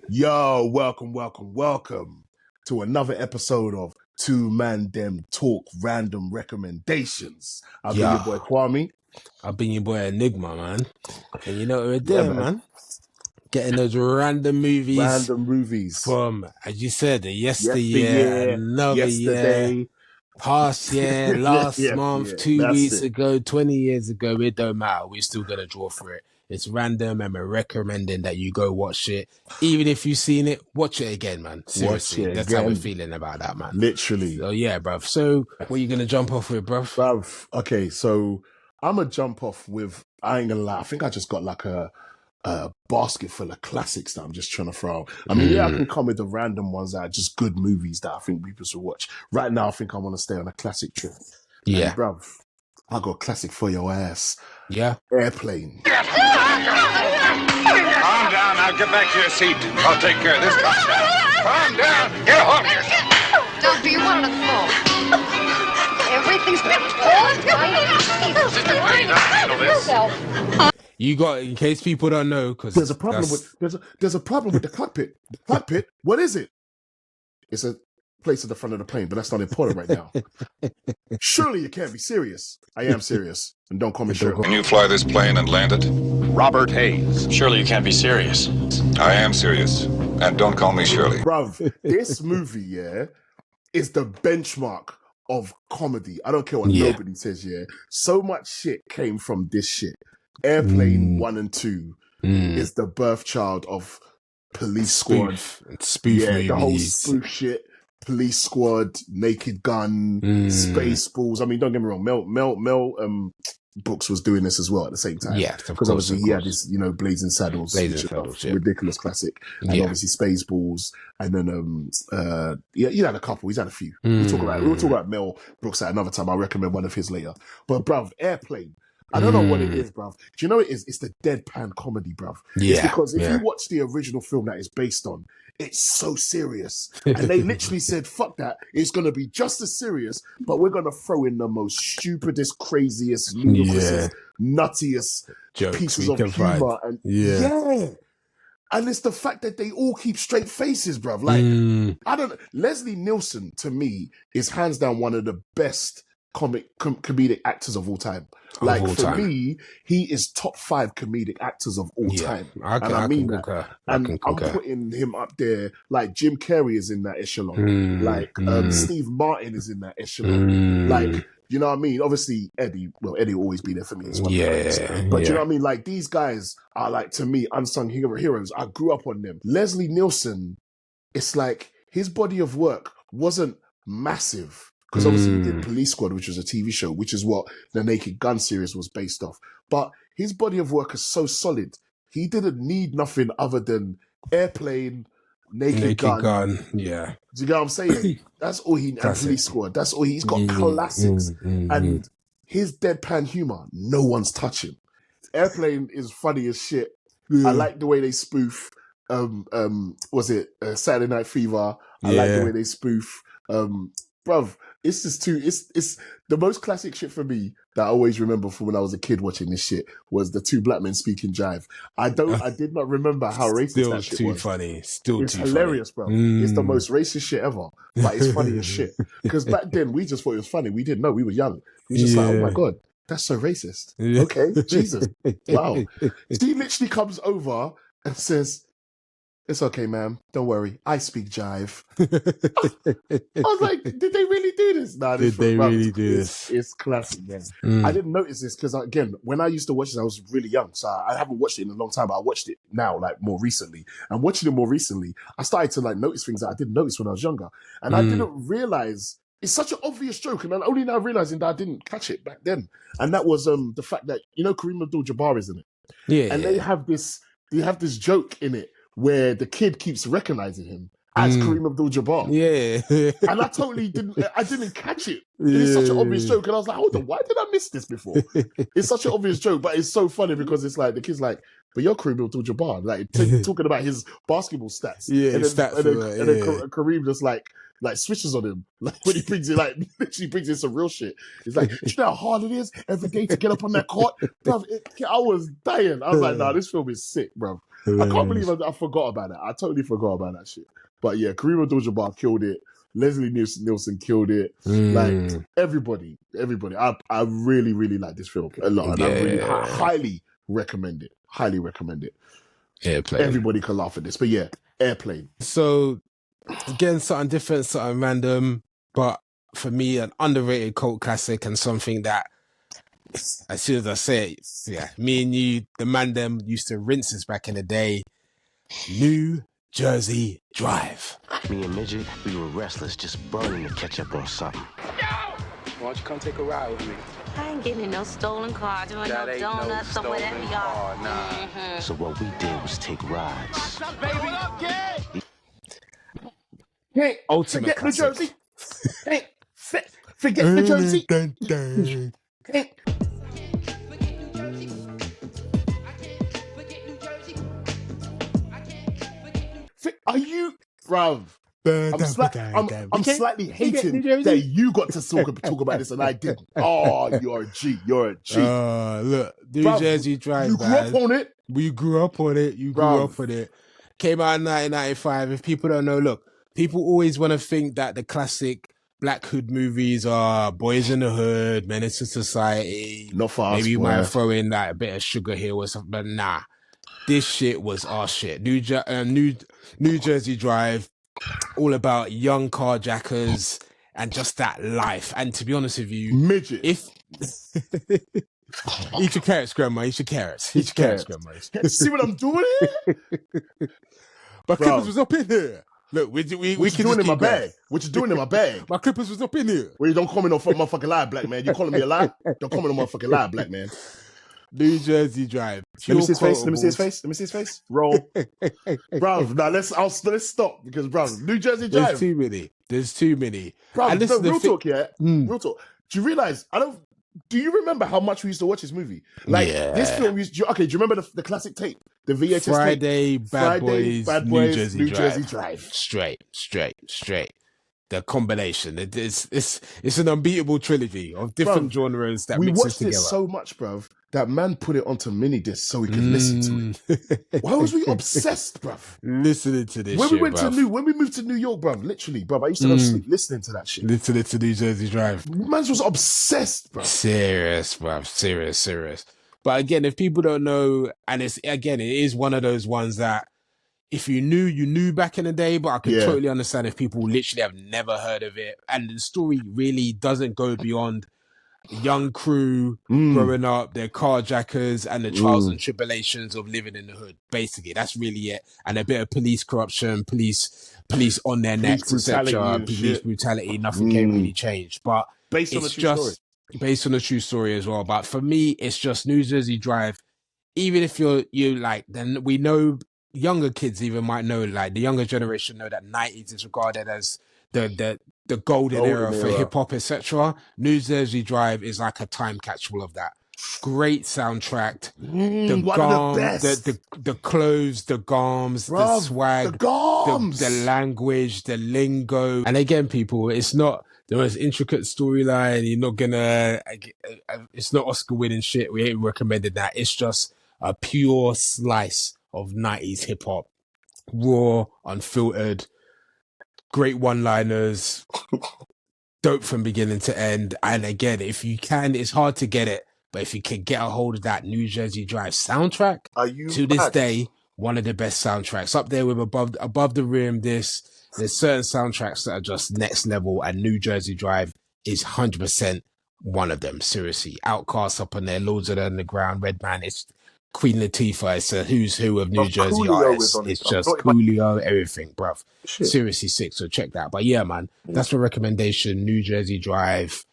Yo, welcome to another episode of Two ManDem Talk Random Recommendations. I've been your boy Kwame. I've been your boy Enigma, man. And you know what we're Yeah, doing, man? Getting those random movies from, as you said, yesteryear, another yesterday, year, past year, last month, 2 weeks ago, 20 years ago. It don't matter. We're still going to draw for it. It's random and we're recommending that you go watch it. Even if you've seen it, watch it again, man. Seriously, that's how we're feeling about that, man. Literally. So, yeah, bruv. So, what are you going to jump off with, bruv? Okay, so I'm going to jump off with, I ain't going to lie, I think I just got like a basket full of classics that I'm just trying to throw. I mean, I can come with the random ones that are just good movies that I think people should watch. Right now, I think I want to stay on a classic trip. Yeah. And, bruv, I got a classic for your ass. Yeah. Airplane. Calm down. Now get back to your seat. I'll take care of this. Calm down. Get off your seat. Doctor, you wanted to fall. Everything's been You got, in case people don't know, because there's a problem there's a problem with the cockpit. The cockpit, what is it? It's a place at the front of the plane, but that's not important right now. Surely you can't be serious. I am serious, and don't call me Shirley. Can you fly this plane and land it? Robert Hayes. Surely you can't be serious. I am serious, and don't call me Shirley. Bruv, this movie, is the benchmark of comedy. I don't care what nobody says, So much shit came from this shit. Airplane 1 and 2 is the birth child of Police Squad. Spoof movies. The whole spoof shit. Police Squad, Naked Gun, Spaceballs. I mean, don't get me wrong. Mel Brooks was doing this as well at the same time. Yeah, because obviously he had this, Blazing Saddles, ridiculous classic, and obviously Spaceballs, and then he had a couple. He's had a few. We'll talk about Mel Brooks at another time. I'll recommend one of his later. But bruv, Airplane. I don't know what it is, bruv. Do you know what it is? It's the deadpan comedy, bruv. Yeah. It's because if you watch the original film that it's based on, it's so serious. And they literally said, fuck that. It's going to be just as serious, but we're going to throw in the most stupidest, craziest, ludicrous, nuttiest jokes pieces of humor. And and it's the fact that they all keep straight faces, bruv. Like, I don't know. Leslie Nielsen, to me, is hands down one of the best comedic actors of all time. Me, he is top 5 comedic actors of all time. I mean that. I'm putting him up there. Like Jim Carrey is in that echelon. Steve Martin is in that echelon. Like, you know what I mean? Obviously, Eddie will always be there for me as well. But you know what I mean? Like, these guys are, like, to me, unsung heroes. I grew up on them. Leslie Nielsen, it's like his body of work wasn't massive. Because obviously he did Police Squad, which was a TV show, which is what the Naked Gun series was based off. But his body of work is so solid. He didn't need nothing other than Airplane, Naked Gun. Yeah. Do you get what I'm saying? That's all he needs. Police Squad. That's all he's got. Classics. And his deadpan humor, no one's touching. Airplane is funny as shit. I like the way they spoof. Saturday Night Fever? I like the way they spoof. Bruv, it's just it's the most classic shit for me that I always remember from when I was a kid watching this shit was the two black men speaking jive. I did not remember how racist that shit was. It's hilarious, bro. It's the most racist shit ever, but it's funny as shit. Because back then we just thought it was funny. We didn't know. We were young. We were just like, oh my God, that's so racist. Okay, Jesus. Wow. He literally comes over and says, "It's okay, ma'am. Don't worry. I speak jive." I was like, did they really do this? Nah, did they really do this? It's classic, man. I didn't notice this because, again, when I used to watch this, I was really young. So I haven't watched it in a long time, but I watched it now, like, more recently. And watching it more recently, I started to, like, notice things that I didn't notice when I was younger. And I didn't realize it's such an obvious joke. And I'm only now realizing that I didn't catch it back then. And that was the fact that, Kareem Abdul-Jabbar is in it. Yeah. And they have this joke in it where the kid keeps recognizing him as Kareem Abdul-Jabbar. Yeah. And I totally didn't catch it. It's such an obvious joke. And I was like, hold on, why did I miss this before? It's such an obvious joke, but it's so funny because it's like, the kid's like, but you're Kareem Abdul-Jabbar. Like, talking about his basketball stats. Yeah, and then Kareem just like switches on him. Like, when he brings it, like, literally brings in some real shit. It's like, do you know how hard it is every day to get up on that court? Bro, I was dying. I was like, nah, this film is sick, bro. I can't believe I forgot about that. I totally forgot about that shit. But yeah, Kareem Abdul-Jabbar killed it. Leslie Nielsen killed it. Like everybody. I really, really like this film a lot, and I really highly recommend it. Highly recommend it. Airplane. Everybody can laugh at this, but yeah, Airplane. So again, something different, something random, but for me, an underrated cult classic and something that, as soon as I say it, yeah, me and you, the ManDem used to rinse this back in the day. New Jersey Drive. Me and Midget, we were restless, just burning to catch up on something. Why don't you come take a ride with me? I ain't getting in no stolen car, doing no donuts or whatever y'all. Nah. So what we did was take rides. What's up, baby? What up, kid? Hey, Ultimate forget New classic. Jersey. Hey, forget New Jersey. Hey. Are you, bruv? I'm slightly hating that you got to talk about this and I didn't. Oh, you're a G. You're a G. Look, New Jersey Drive. You grew up on it. We grew up on it. You grew up on it. Came out in 1995. If people don't know, look, people always want to think that the classic Black Hood movies are Boys in the Hood, Menace to Society. Not fast. Maybe you might throw in like a bit of Sugar Hill or something, but nah. This shit was our shit. New Jersey Drive, all about young carjackers and just that life. And to be honest with you, midget. If eat your carrots, grandma. Eat your carrots. Eat your carrots, grandma. See what I'm doing here? My clippers was up in here. Look, we what you doing in my bag? What you doing in my bag? My clippers was up in here. Well, you don't call me no motherfucking lie, black man. You calling me a lie? Don't call me no motherfucking lie, black man. New Jersey Drive. Let me see his face. Let me see his face. Let me see his face. Roll, bruv. Now let's stop because, bruv, New Jersey Drive. There's too many. There's too many. Bruv, no, real talk, yeah. Real talk. Do you realize? Do you remember how much we used to watch this movie? Like this film. Do you remember the classic tape, the VHS Friday, tape? Bad Boys, New Jersey Drive. Straight. The combination. It's an unbeatable trilogy of different genres that mixes watched together. It so much, bruv, that man put it onto mini disc so we could listen to it. Why was we obsessed, bruv? Listening to this when shit, when we moved to New York, bruv, literally, bruv, I used to go to sleep listening to that shit. Listening to New Jersey Drive. Man was obsessed, bruv. Serious, bruv. Serious. But again, if people don't know, and it is one of those ones that if you knew back in the day, but I can totally understand if people literally have never heard of it. And the story really doesn't go beyond young crew growing up, their carjackers, and the trials and tribulations of living in the hood. Basically, that's really it. And a bit of police corruption, police on their necks, etc. Police brutality. Nothing can really change. But based on a true story. Based on a true story as well. But for me, it's just New Jersey Drive. Even if you like, then we know younger kids even might know, like the younger generation know that 90s is regarded as the golden era for hip hop, etc. New Jersey Drive is like a time capsule of that. Great soundtrack. The clothes, the garms, the swag, the language, the lingo. And again, people, it's not the most intricate storyline. You're not gonna. It's not Oscar winning shit. We ain't recommended that. It's just a pure slice of 90s hip hop, raw, unfiltered, great one-liners, dope from beginning to end. And again, if you can, it's hard to get it, but if you can get a hold of that New Jersey Drive soundtrack, this day, one of the best soundtracks up there with Above the Rim. There's certain soundtracks that are just next level, and New Jersey Drive is 100% one of them. Seriously, Outkast up on there, Lords of the Underground, Redman. It's Queen Latifah. It's a who's who of New Jersey artists. It's just Coolio, everything, bruv. Shit. Seriously sick, so check that. But yeah, man, that's my recommendation. New Jersey Drive,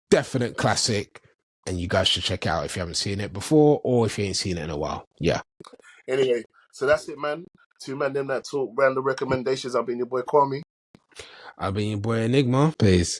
definite classic, and you guys should check it out if you haven't seen it before or if you ain't seen it in a while. Yeah. Anyway, so that's it, man. Two ManDem that talk random recommendations. I've been your boy Kwame. I've been your boy Enigma. Peace.